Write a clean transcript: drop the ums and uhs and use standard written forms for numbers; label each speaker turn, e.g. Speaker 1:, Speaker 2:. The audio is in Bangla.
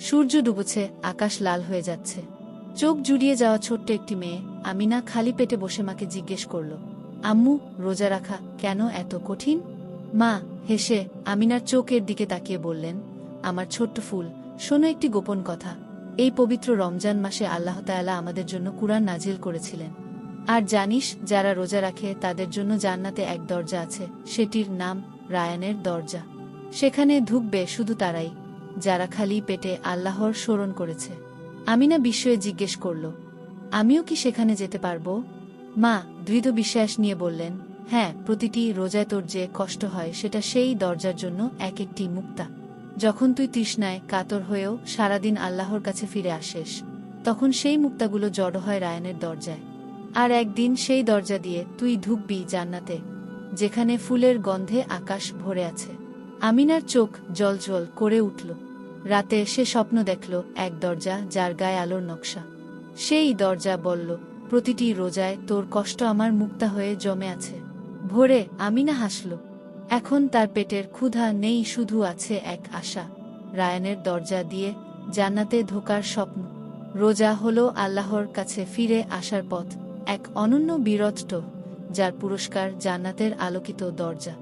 Speaker 1: সূর্য ডুবছে, আকাশ লাল হয়ে যাচ্ছে। চোখ জুড়িয়ে যাওয়া ছোট্ট একটি মেয়ে আমিনা খালি পেটে বসে মাকে জিজ্ঞেস করল, আম্মু, রোজা রাখা কেন এত কঠিন? মা হেসে আমিনার চোখের দিকে তাকিয়ে বললেন, আমার ছোট্ট ফুল, শোনো একটি গোপন কথা। এই পবিত্র রমজান মাসে আল্লাহ তাআলা আমাদের জন্য কুরআন নাজিল করেছিলেন। আর জানিস, যারা রোজা রাখে তাদের জন্য জান্নাতে এক দরজা আছে, সেটির নাম রায়ানের দরজা। সেখানে ঢুকবে শুধু তারাই যারা খালি পেটে আল্লাহর স্মরণ করেছে। আমিনা বিস্ময়ে জিজ্ঞেস করল, আমিও কি সেখানে যেতে পারবো? মা দৃঢ় বিশ্বাস নিয়ে বললেন, হ্যাঁ, প্রতিটি রোজায় তোর যে কষ্ট হয় সেটা সেই দরজার জন্য এক একটি মুক্তা। যখন তুই তৃষ্ণায় কাতর হয়েও সারাদিন আল্লাহর কাছে ফিরে আসিস, তখন সেই মুক্তাগুলো জড়ো হয় রায়ানের দরজায়। আর একদিন সেই দরজা দিয়ে তুই ঢুকবি জান্নাতে, যেখানে ফুলের গন্ধে আকাশ ভরে আছে। আমিনার চোখ জ্বলজ্বল করে উঠল। রাতে সে স্বপ্ন দেখল এক দরজা, যার গায়ে আলোর নকশা। সেই দরজা বলল, প্রতিটি রোজায় তোর কষ্ট আমার মুক্তা হয়ে জমে আছে। ভোরে আমিনা হাসল। এখন তার পেটের ক্ষুধা নেই, শুধু আছে এক আশা, রায়ানের দরজা দিয়ে জান্নাতে ঢোকার স্বপ্ন। রোজা হলো আল্লাহর কাছে ফিরে আসার পথ, এক অনন্য বীরত্ব, যার পুরস্কার জান্নাতের আলোকিত দরজা।